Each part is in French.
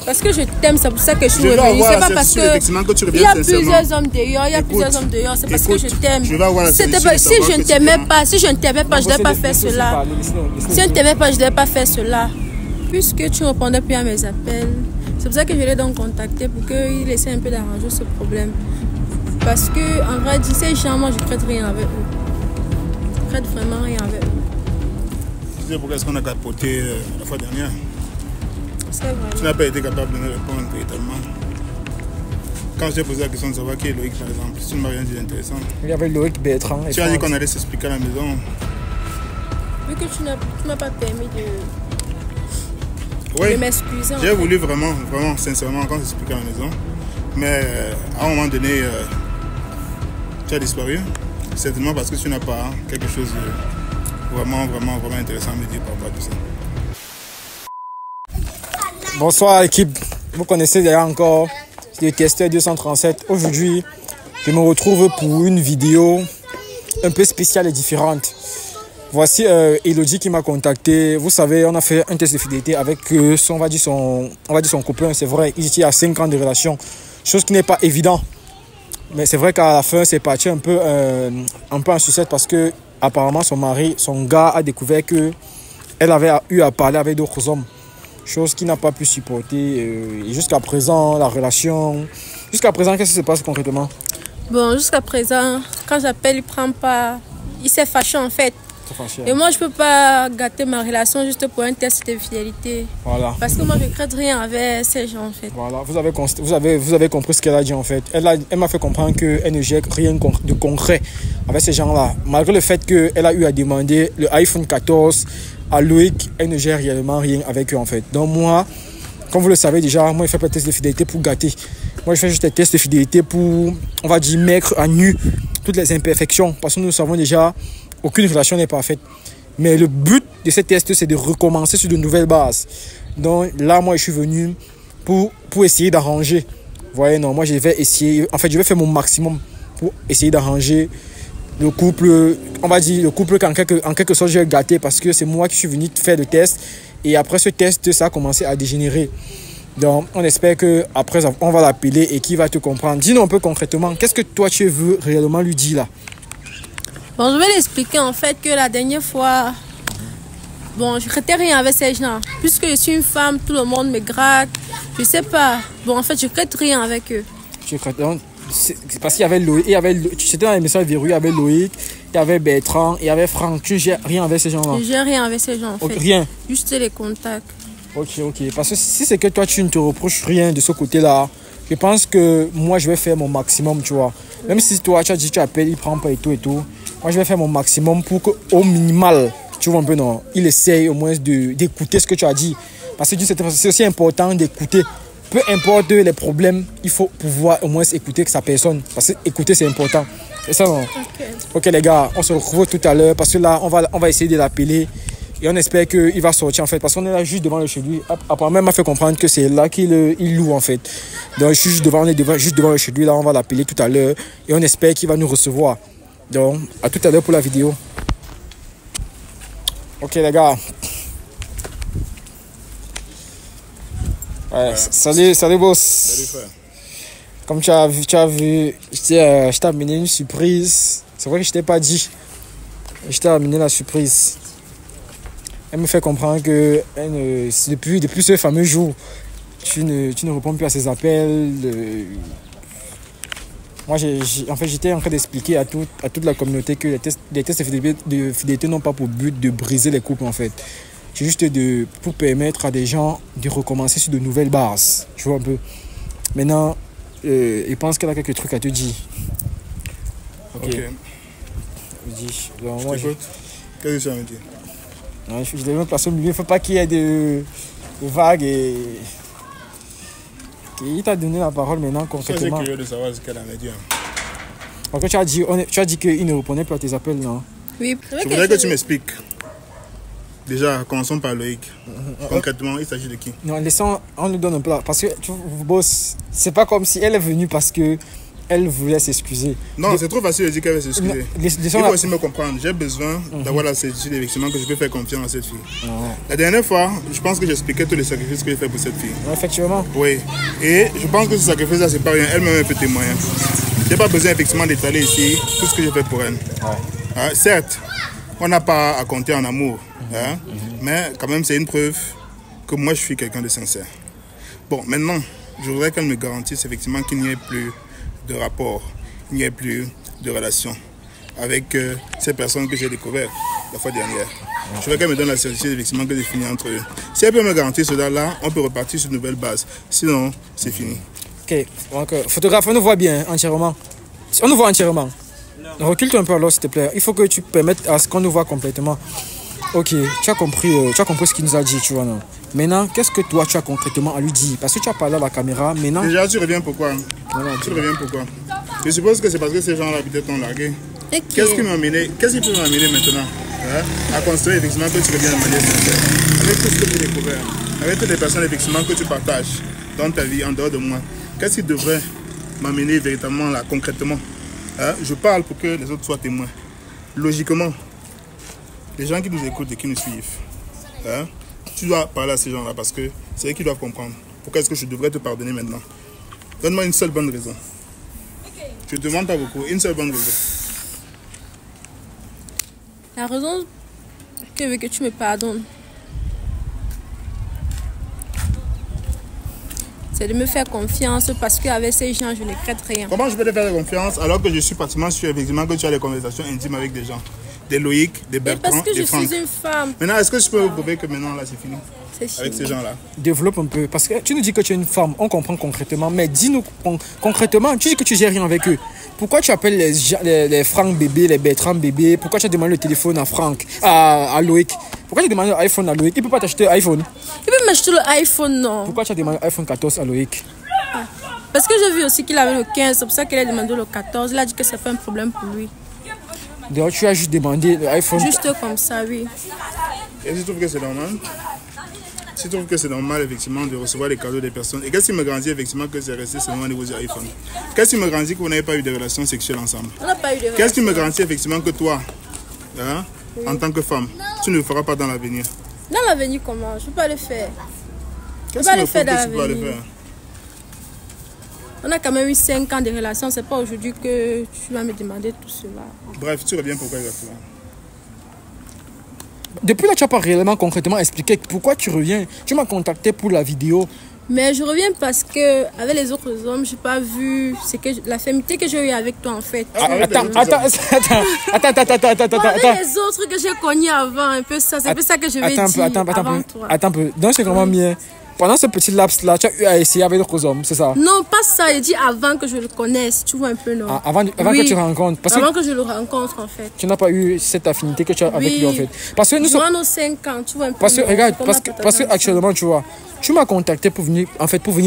Parce que je t'aime, c'est pour ça que je suis revenue. C'est pas parce que il y a plusieurs hommes dehors, c'est parce que je t'aime. Si je ne t'aimais pas, je ne devais pas faire cela. Si je ne t'aimais pas, je ne devais pas faire cela. Puisque tu ne répondais plus à mes appels, c'est pour ça que je l'ai donc contacté pour qu'il essaie un peu d'arranger ce problème. Parce que en vrai, ces gens, moi je ne crée rien avec eux. Je ne crée vraiment rien avec eux. Tu sais pourquoi est-ce qu'on a capoté la fois dernière? Tu n'as pas été capable de me répondre véritablement. Quand je t'ai posé la question de savoir qui est Loïc par exemple, tu ne m'as rien dit d'intéressant. Il y avait Loïc Bertrand. Tu as dit qu'on allait s'expliquer à la maison. Vu que tu ne m'as pas permis oui, de m'excuser. J'ai voulu vraiment, sincèrement, quand s'expliquer à la maison. Mais à un moment donné, tu as disparu. Certainement parce que tu n'as pas quelque chose de vraiment intéressant à me dire par rapport à tout ça. Bonsoir équipe, vous connaissez déjà encore le testeur 237. Aujourd'hui, je me retrouve pour une vidéo un peu spéciale et différente. Voici Elodie qui m'a contacté. Vous savez, on a fait un test de fidélité avec son copain. C'est vrai, il était à 5 ans de relation, chose qui n'est pas évident. Mais c'est vrai qu'à la fin, c'est parti un peu en sucette parce que apparemment son gars a découvert que elle avait eu à parler avec d'autres hommes. Chose qu'il n'a pas pu supporter. Et jusqu'à présent, la relation... Jusqu'à présent, qu'est-ce qui se passe concrètement? Bon, jusqu'à présent, quand j'appelle, il ne prend pas... Il s'est fâché en fait. Et moi, je ne peux pas gâter ma relation juste pour un test de fidélité. Voilà. Parce que moi, je ne crée rien avec ces gens en fait. Voilà, vous avez compris ce qu'elle a dit en fait. Elle m'a fait comprendre qu'elle ne gère rien de concret avec ces gens-là. Malgré le fait qu'elle a eu à demander le iPhone 14 à Loïc, elle ne gère réellement rien avec eux en fait. Donc moi, comme vous le savez déjà, moi je fais pas de test de fidélité pour gâter. Moi je fais juste des tests de fidélité pour, on va dire, mettre à nu toutes les imperfections. Parce que nous savons déjà, aucune relation n'est parfaite. Mais le but de ces tests, c'est de recommencer sur de nouvelles bases. Donc là, moi je suis venu pour essayer d'arranger. Vous voyez, non, moi je vais essayer, en fait je vais faire mon maximum pour essayer d'arranger le couple, on va dire le couple qu'en quelque sorte j'ai gâté parce que c'est moi qui suis venu faire le test et après ce test ça a commencé à dégénérer. Donc on espère qu'après on va l'appeler et qu'il va te comprendre. Dis-nous un peu concrètement, qu'est-ce que toi tu veux réellement lui dire là? Bon, je vais l'expliquer en fait que la dernière fois, bon, je ne crée rien avec ces gens. Puisque je suis une femme, tout le monde me gratte, je sais pas. Bon, en fait, je ne crée rien avec eux. C'est parce qu'il y avait Loïc, c'était dans l'émission verrouillée, il y avait Loïc, il y avait Bertrand, il y avait Franck. Tu ne gères rien avec ces gens-là? Je ne gère rien avec ces gens en fait. Rien? Juste les contacts. Ok. Parce que si c'est que toi tu ne te reproches rien de ce côté-là, je pense que moi je vais faire mon maximum, tu vois. Même si toi tu as dit tu appelles, il ne prend pas et tout. Moi je vais faire mon maximum pour qu'au minimal, tu vois un peu non, il essaye au moins d'écouter ce que tu as dit. Parce que c'est aussi important d'écouter. Peu importe les problèmes, il faut pouvoir au moins écouter sa personne. Parce que écouter, c'est important. C'est ça, non? Ok, les gars, on se retrouve tout à l'heure. Parce que là, on va essayer de l'appeler. Et on espère qu'il va sortir, en fait. Parce qu'on est là juste devant le chez lui. Apparemment, il m'a fait comprendre que c'est là qu'il loue, en fait. Donc, on est juste devant le chez lui. Là, on va l'appeler tout à l'heure. Et on espère qu'il va nous recevoir. Donc, à tout à l'heure pour la vidéo. Ok, les gars. Ouais, salut boss. Salut frère. Comme tu as vu, je t'ai amené une surprise. C'est vrai que je t'ai pas dit. Je t'ai amené la surprise. Elle me fait comprendre que depuis ce fameux jour, tu ne réponds plus à ses appels. Moi, en fait, j'étais en train d'expliquer à toute la communauté que les tests de fidélité n'ont pas pour but de briser les couples en fait. C'est juste pour permettre à des gens de recommencer sur de nouvelles bases. Tu vois un peu. Maintenant, je pense qu'elle a quelques trucs à te dire. Ok. Dis. Donc, moi, qu'est-ce que tu vas me dire? Non, je devais me placer au milieu. Il ne faut pas qu'il y ait de vagues et... Il t'a donné la parole maintenant concrètement. Je suis curieux de savoir ce qu'elle a me dit. Donc, tu as dit qu'il ne répondait pas à tes appels, non? Oui. Je voudrais que tu m'expliques. Déjà, commençons par Loïc. Concrètement, il s'agit de qui? Non, on lui donne un peu là. Parce que, tu boss, c'est pas comme si elle est venue parce que elle voulait s'excuser. Non, c'est trop facile de dire qu'elle va s'excuser. Il faut aussi me comprendre. J'ai besoin d'avoir la certitude effectivement que je peux faire confiance à cette fille. La dernière fois, je pense que j'expliquais tous les sacrifices que j'ai fait pour cette fille. Effectivement. Oui. Et je pense que ce sacrifice-là, c'est pas rien. Elle-même peut témoigner. Je n'ai pas besoin effectivement d'étaler ici tout ce que j'ai fait pour elle. Certes, on n'a pas à compter en amour. Mais quand même, c'est une preuve que moi, je suis quelqu'un de sincère. Bon, maintenant, je voudrais qu'elle me garantisse effectivement qu'il n'y ait plus de rapport, il n'y ait plus de relation avec ces personnes que j'ai découvertes la fois dernière. Je voudrais qu'elle me donne la certitude effectivement que c'est fini entre eux. Si elle peut me garantir cela, on peut repartir sur une nouvelle base. Sinon, c'est fini. Ok, donc photographe, on nous voit bien entièrement. On nous voit entièrement. Recule-toi un peu alors, s'il te plaît. Il faut que tu permettes à ce qu'on nous voit complètement. Ok, tu as compris ce qu'il nous a dit, tu vois, non? Maintenant, qu'est-ce que toi, tu as concrètement à lui dire? Parce que tu as parlé à la caméra, maintenant... Déjà, tu reviens pourquoi? Tu reviens pourquoi? Je suppose que c'est parce que ces gens-là, peut-être, t'ont largué. Okay. Qu'est-ce qui peut m'amener maintenant à construire, effectivement, que tu reviens de manière sincère? Avec tout ce que tu découvres, avec toutes les personnes, effectivement, que tu partages dans ta vie, en dehors de moi. Qu'est-ce qui devrait m'amener véritablement là, concrètement? Je parle pour que les autres soient témoins. Logiquement, les gens qui nous écoutent et qui nous suivent, tu dois parler à ces gens-là parce que c'est eux qui doivent comprendre. Pourquoi est-ce que je devrais te pardonner maintenant? Donne-moi une seule bonne raison. Je ne te demande pas beaucoup, une seule bonne raison. La raison que tu me pardonnes, c'est de me faire confiance parce qu'avec ces gens, je ne crée rien. Comment je peux te faire confiance alors que je suis pratiquement sûr effectivement que tu as des conversations intimes avec des gens? Des Loïc, des Bertrand, parce que des Franck. Je suis une femme. Maintenant, est-ce que je peux vous prouver que maintenant, là, c'est fini? C'est fini. Avec ces gens-là. Développe un peu. Parce que tu nous dis que tu es une femme, on comprend concrètement. Mais dis-nous concrètement, tu dis que tu gères rien avec eux. Pourquoi tu appelles les Franck bébés, les Bertrand bébés? Pourquoi tu as demandé le téléphone à Franck, à Loïc? Pourquoi tu as demandé l'iPhone à Loïc? Il ne peut pas t'acheter l'iPhone. Il peut m'acheter l'iPhone, non. Pourquoi tu as demandé l'iPhone 14 à Loïc? Parce que j'ai vu aussi qu'il avait le 15, c'est pour ça qu'il a demandé le 14. Il a dit que c'est pas un problème pour lui. Donc tu as juste demandé l'iPhone. Juste comme ça, oui. Et tu trouves que c'est normal? Tu trouves que c'est normal effectivement de recevoir les cadeaux des personnes? Et qu'est-ce qui me garantit effectivement que c'est resté seulement au niveau du iPhone? Qu'est-ce qui me garantit que vous n'avez pas eu de relations sexuelles ensemble? On n'a pas eu de relations. Qu'est-ce qui me garantit effectivement que toi, en tant que femme, tu ne le feras pas dans l'avenir? Dans l'avenir comment? Je ne peux pas le faire. Je ne peux pas le faire dans l'avenir. On a quand même eu 5 ans de relation, c'est pas aujourd'hui que tu vas me demander tout cela. Bref, tu reviens pourquoi exactement? Depuis là, tu n'as pas réellement concrètement expliqué pourquoi tu reviens. Tu m'as contacté pour la vidéo. Mais je reviens parce que avec les autres hommes, je n'ai pas vu la féminité que j'ai eue avec toi en fait. Attends. Avec les autres que j'ai connus avant, un peu ça, c'est un peu ça que je vais dire avant toi. Attends un peu, donc c'est vraiment bien. Pendant ce petit laps-là, tu as eu à essayer avec d'autres hommes, c'est ça? Non, pas ça. Il dit avant que je le connaisse. Tu vois un peu, non? Avant que tu le rencontres. Avant que je le rencontre, en fait. Tu n'as pas eu cette affinité que tu as avec lui, en fait. Parce que nous sommes... nos 5 ans, tu vois un peu. Parce que, regarde, parce que actuellement, tu vois, tu m'as contacté pour venir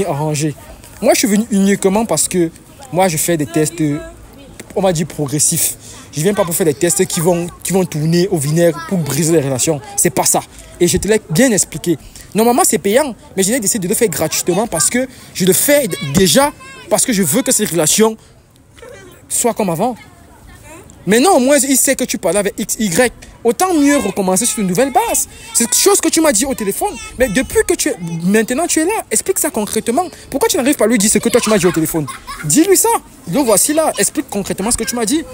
arranger. Moi, je suis venu uniquement parce que moi, je fais des tests, on va dire, progressifs. Je ne viens pas pour faire des tests qui vont tourner au vinaigre pour briser les relations. C'est pas ça. Et je te l'ai bien expliqué. Normalement, c'est payant, mais j'ai décidé de le faire gratuitement parce que je le fais déjà parce que je veux que cette relation soit comme avant. Maintenant, au moins, il sait que tu parles avec X, Y. Autant mieux recommencer sur une nouvelle base. C'est quelque chose que tu m'as dit au téléphone. Mais depuis que maintenant tu es là, explique ça concrètement. Pourquoi tu n'arrives pas à lui dire ce que toi tu m'as dit au téléphone? Dis-lui ça. Donc voici là, explique concrètement ce que tu m'as dit.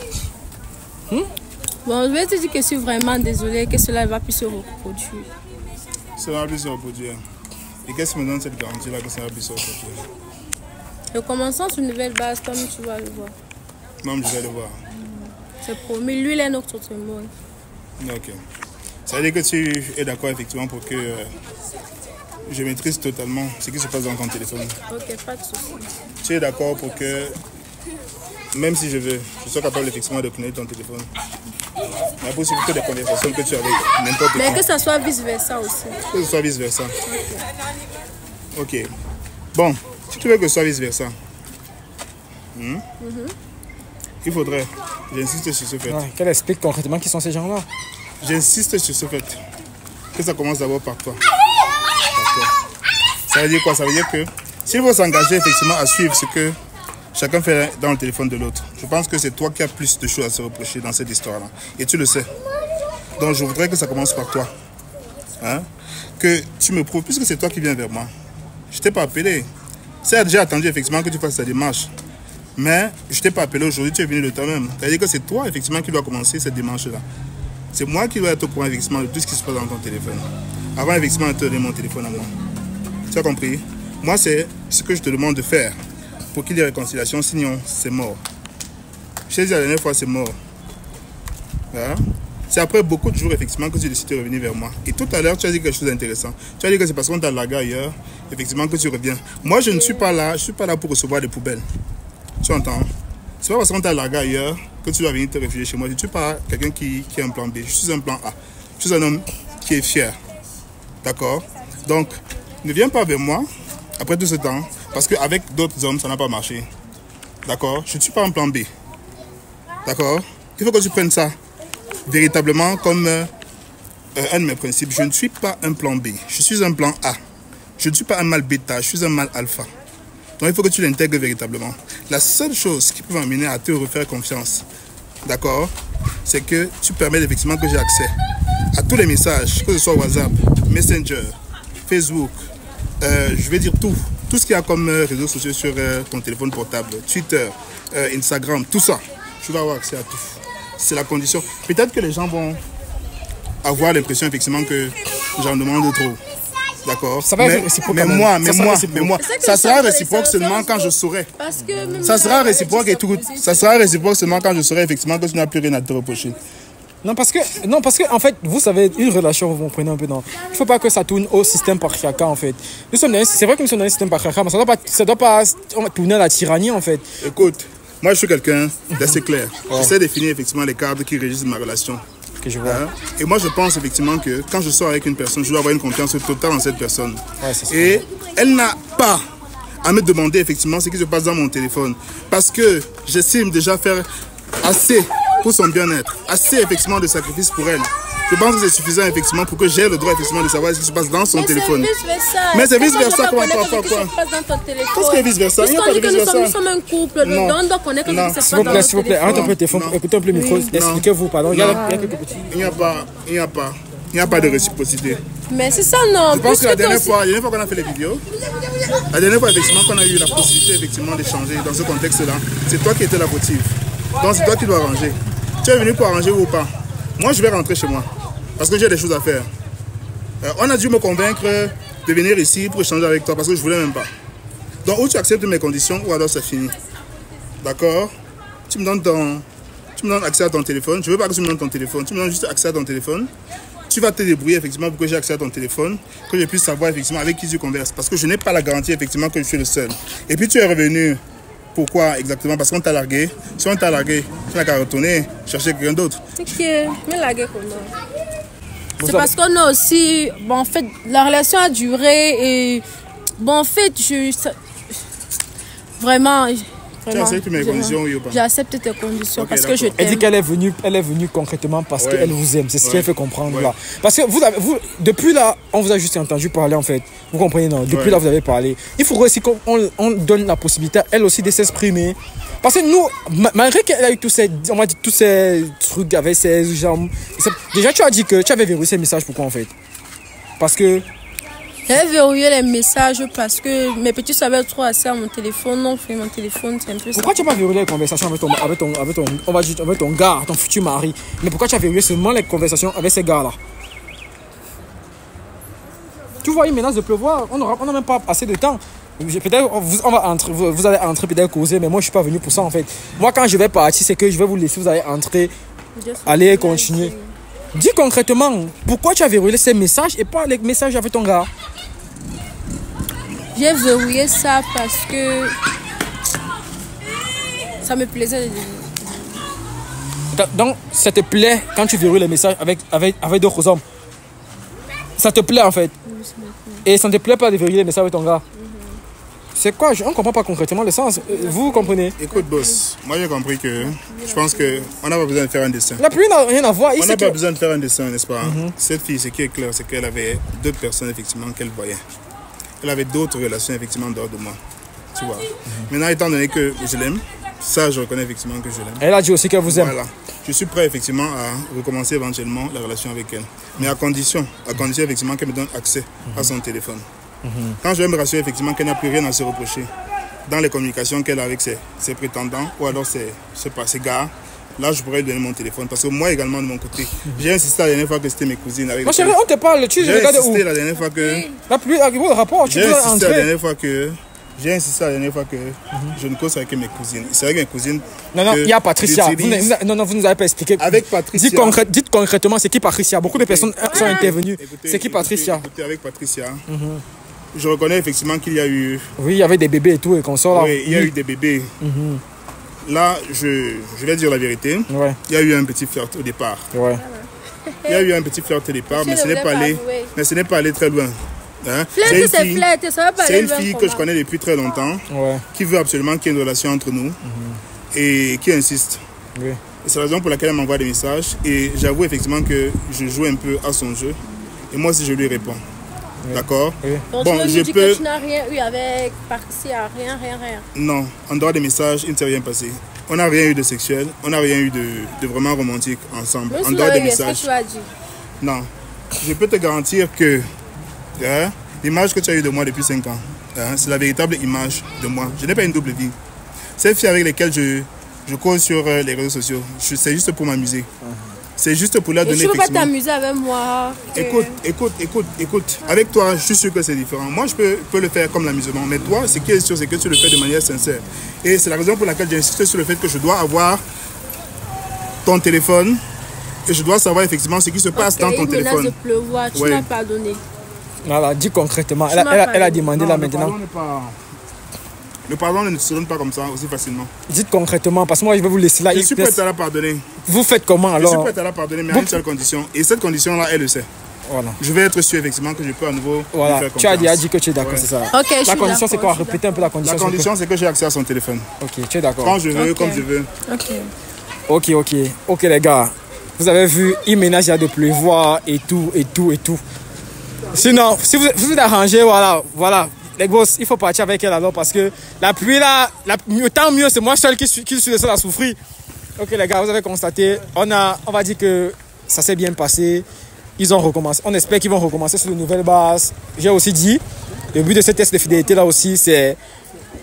Bon, je vais te dire que je suis vraiment désolée que cela ne va plus se reproduire. Ça va plus se reproduire. Et qu'est-ce qui me donne cette garantie-là que ça va plus se reproduire? Recommençons sur une nouvelle base, comme tu vas le voir. Non, je vais le voir. C'est promis. Lui, il est notre témoin. Ok. Ça veut dire que tu es d'accord effectivement pour que je maîtrise totalement ce qui se passe dans ton téléphone. Ok, pas de souci. Tu es d'accord pour que, même si je veux, je sois capable effectivement de connaître ton téléphone. La possibilité des conversations que tu as avec n'importe qui. Mais que ça soit vice-versa aussi. Que ce soit vice-versa. Ok. Bon, si tu veux que ce soit vice-versa, il faudrait, j'insiste sur ce fait. Qu'elle explique concrètement qui sont ces gens-là. J'insiste sur ce fait. Que ça commence d'abord par toi. Ça veut dire quoi? Ça veut dire que s'il faut s'engager effectivement à suivre ce que Chacun fait dans le téléphone de l'autre. Je pense que c'est toi qui as plus de choses à se reprocher dans cette histoire-là. Et tu le sais. Donc je voudrais que ça commence par toi. Hein? Que tu me prouves, puisque c'est toi qui viens vers moi. Je ne t'ai pas appelé. C'est déjà attendu effectivement que tu fasses ta démarche. Mais je ne t'ai pas appelé aujourd'hui, tu es venu de toi-même. C'est-à-dire que c'est toi effectivement qui dois commencer cette démarche-là. C'est moi qui dois être au courant effectivement de tout ce qui se passe dans ton téléphone. Avant effectivement de te donner mon téléphone à moi. Tu as compris? Moi, c'est ce que je te demande de faire pour qu'il y ait réconciliation, sinon c'est mort. Je t'ai dit la dernière fois, c'est mort. Voilà. C'est après beaucoup de jours effectivement que tu décides de revenir vers moi. Et tout à l'heure, tu as dit quelque chose d'intéressant. Tu as dit que c'est parce qu'on t'a largué ailleurs, effectivement, que tu reviens. Moi, je ne suis pas là, je suis pas là pour recevoir des poubelles. Tu entends? C'est pas parce qu'on t'a largué ailleurs que tu dois venir te réfugier chez moi. Je ne suis pas quelqu'un qui a un plan B. Je suis un plan A. Je suis un homme qui est fier. D'accord? Donc, ne viens pas vers moi après tout ce temps, parce qu'avec d'autres hommes, ça n'a pas marché. D'accord? Je ne suis pas un plan B. D'accord? Il faut que tu prennes ça véritablement comme un de mes principes. Je ne suis pas un plan B. Je suis un plan A. Je ne suis pas un mal bêta. Je suis un mal alpha. Donc, il faut que tu l'intègres véritablement. La seule chose qui peut m'amener à te refaire confiance, d'accord, c'est que tu permets effectivement que j'ai accès à tous les messages, que ce soit WhatsApp, Messenger, Facebook, je vais dire tout ce qu'il y a comme réseaux sociaux sur ton téléphone portable, Twitter, Instagram, tout ça. Tu vas avoir accès à tout. C'est la condition. Peut-être que les gens vont avoir l'impression effectivement que j'en demande trop. D'accord. Mais moi, ça sera réciproque seulement quand je saurai. Ça sera réciproque et tout. Ça sera réciproque seulement quand je saurai effectivement que tu n'as plus rien à te reprocher. Non, parce que en fait, vous savez, une relation, vous comprenez un peu, non. Il ne faut pas que ça tourne au système patriarcat, en fait. C'est vrai que nous sommes dans un système patriarcat, mais ça ne doit pas tourner à la tyrannie, en fait. Écoute, moi, je suis quelqu'un d'assez clair. Je sais définir effectivement les cadres qui régissent ma relation. Je vois. Et moi, je pense effectivement que quand je sors avec une personne, je dois avoir une confiance totale en cette personne. Et elle n'a pas à me demander effectivement ce qui se passe dans mon téléphone. Parce que j'estime déjà faire assez pour son bien-être, assez effectivement de sacrifices pour elle. Je pense que c'est suffisant effectivement pour que j'ai le droit effectivement de savoir ce qui se passe dans son téléphone. Mais c'est vice-versa. Comment quoi? Qu'est-ce que vice-versa? Il n'y a pas de vice-versa. Nous sommes un couple, on doit connaître ce qui se passe dans notre téléphone. S'il vous plaît, arrête un peu le téléphone, écoutez un peu le micro, expliquez-vous, pardon. Il y a quelques petits. Il n'y a pas de réciprocité. Mais c'est ça, non. Je pense que la dernière fois qu'on a fait les vidéos, la dernière fois effectivement qu'on a eu la possibilité effectivement d'échanger dans ce contexte-là, c'est toi qui étais la fautive. Donc c'est toi qui dois arranger. Tu es venu pour arranger ou pas? Moi, je vais rentrer chez moi parce que j'ai des choses à faire. On a dû me convaincre de venir ici pour échanger avec toi parce que je ne voulais même pas. Donc, ou tu acceptes mes conditions ou alors c'est fini. D'accord? Tu me donnes accès à ton téléphone. Je ne veux pas que tu me donnes ton téléphone. Tu me donnes juste accès à ton téléphone. Tu vas te débrouiller effectivement pour que j'ai accès à ton téléphone, que je puisse savoir effectivement avec qui tu converses. Parce que je n'ai pas la garantie effectivement que je suis le seul. Et puis tu es revenu. Pourquoi exactement? Parce qu'on t'a largué. Si on t'a largué, tu n'as qu'à retourner chercher quelqu'un d'autre. Ok, mais largué comment? C'est parce qu'on a aussi... Bon, en fait, la relation a duré et... Bon, en fait, vraiment... Tu acceptes mes conditions, oui ou pas? J'accepte tes conditions okay, parce que je t'aime. Elle dit qu'elle est venue concrètement parce qu'elle vous aime. C'est ce qu'elle fait comprendre là. Parce que vous, depuis là, on vous a juste entendu parler en fait. Vous comprenez, non? Depuis là, vous avez parlé. Il faudrait aussi qu'on donne la possibilité à elle aussi de s'exprimer. Parce que nous, malgré qu'elle a eu tous ces trucs avec ses jambes. Déjà, tu as dit que tu avais verrouillé ces messages. Pourquoi en fait? Parce que... J'avais verrouillé les messages parce que mes petits savaient trop assez à mon téléphone. Non, fait mon téléphone, c'est un peu ça. Pourquoi tu n'as pas verrouillé les conversations avec ton gars, ton futur mari? Mais pourquoi tu as verrouillé seulement les conversations avec ces gars-là? Tu vois, il menace de pleuvoir. On n'a même pas assez de temps. Peut-être vous allez entrer, peut-être causer, mais moi je ne suis pas venu pour ça en fait. Moi, quand je vais partir, c'est que je vais vous laisser, vous allez entrer, aller continuer. Dis concrètement, pourquoi tu as verrouillé ces messages et pas les messages avec ton gars? J'ai verrouillé ça parce que ça me plaisait. Donc, ça te plaît quand tu verrouilles les messages avec d'autres hommes? Ça te plaît en fait? Et ça ne te plaît pas de verrouiller les messages avec ton gars? C'est quoi? On ne comprend pas concrètement le sens. Vous comprenez? Écoute, boss, moi j'ai compris que je pense qu'on n'a pas besoin de faire un dessin. La pluie n'a rien à voir. On n'a pas besoin de faire un dessin, n'est-ce pas? Cette fille, ce qui est clair, c'est qu'elle avait d'autres personnes effectivement qu'elle voyait. Elle avait d'autres relations effectivement dehors de moi. tu vois. Maintenant, étant donné que je l'aime, ça, je reconnais effectivement que je l'aime. Elle a dit aussi qu'elle vous aime. Voilà. Je suis prêt effectivement à recommencer éventuellement la relation avec elle. Mais à condition effectivement qu'elle me donne accès à son téléphone. Quand je vais me rassurer effectivement qu'elle n'a plus rien à se reprocher dans les communications qu'elle a avec ses prétendants ou alors ses gars, là je pourrais lui donner mon téléphone. Parce que moi également de mon côté, j'ai insisté la dernière fois que c'était mes cousines. Moi chérie, on te parle, tu regardes où? J'ai insisté la dernière fois que... La pluie, le rapport, tu dois entrer. J'ai insisté la dernière fois que je ne cause avec mes cousines. C'est avec mes cousines. Non, il y a Patricia. Vous ne nous avez pas expliqué. Avec Patricia. Dites concrètement, c'est qui Patricia? Beaucoup de personnes sont intervenues. C'est qui Patricia? Écoutez, avec Patricia, je reconnais effectivement qu'il y a eu... Oui, il y avait des bébés et tout, et qu'on sort là. Oui, il y a eu des bébés. Là, je vais dire la vérité. Ouais. Il y a eu un petit flirt au départ. Ouais. Il y a eu un petit flirt au départ, mais ce n'est pas allé très loin. Hein? C'est une fille que je connais depuis très longtemps, qui veut absolument qu'il y ait une relation entre nous et qui insiste. Oui. C'est la raison pour laquelle elle m'envoie des messages et j'avoue effectivement que je joue un peu à son jeu et moi aussi je lui réponds. Oui. D'accord. Oui. Donc bon, tu dis que tu n'as rien eu avec Patricia, rien. Non, en dehors des messages, il ne s'est rien passé. On n'a rien eu de sexuel, on n'a rien eu de vraiment romantique ensemble. En dehors des messages. Tu as dit. Non, je peux te garantir que l'image que tu as eue de moi depuis 5 ans, c'est la véritable image de moi. Je n'ai pas une double vie. Ces filles avec lesquelles je cause sur les réseaux sociaux, c'est juste pour m'amuser. C'est juste pour leur donner... Tu ne peux pas t'amuser avec moi. Écoute. Avec toi, je suis sûr que c'est différent. Moi, je peux le faire comme l'amusement. Mais toi, ce qui est sûr, c'est que tu le fais de manière sincère. Et c'est la raison pour laquelle j'insiste sur le fait que je dois avoir ton téléphone et je dois savoir effectivement ce qui se passe dans ton téléphone. Il menace de pleuvoir, tu m'as pardonné. Voilà, dis concrètement. Elle a demandé là maintenant. Le pardon ne se donne pas comme ça aussi facilement. Dites concrètement, parce que moi je vais vous laisser là. Je suis prêt à la pardonner. Vous faites comment alors? Je suis prêt à la pardonner, mais à une seule condition. Et cette condition-là, elle le sait. Voilà. Je vais être sûr effectivement que je peux à nouveau lui faire confiance. Tu as déjà dit que tu es d'accord, c'est ça. Okay, la condition c'est quoi? Répétez un peu la condition. La condition c'est que j'ai accès à son téléphone. Ok, tu es d'accord. Quand je veux, comme je veux. Ok les gars. Vous avez vu, il menace de pleuvoir et tout. Sinon, si vous êtes arrangé, voilà. Les gosses, il faut partir avec elle alors parce que la pluie là, tant mieux, c'est moi seul qui suis le seul à souffrir. Ok les gars, vous avez constaté, on va dire que ça s'est bien passé. Ils ont recommencé. On espère qu'ils vont recommencer sur de nouvelles bases. J'ai aussi dit, le but de ce test de fidélité là aussi, c'est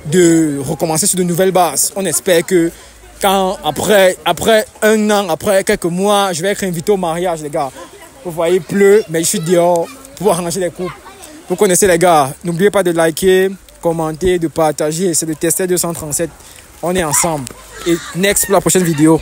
de recommencer sur de nouvelles bases. On espère que quand après 1 an, après quelques mois, je vais être invité au mariage les gars. Vous voyez, il pleut, mais je suis dehors pour arranger les couples. Vous connaissez les gars, n'oubliez pas de liker, commenter, de partager. C'est le Testé 237. On est ensemble. Et next pour la prochaine vidéo.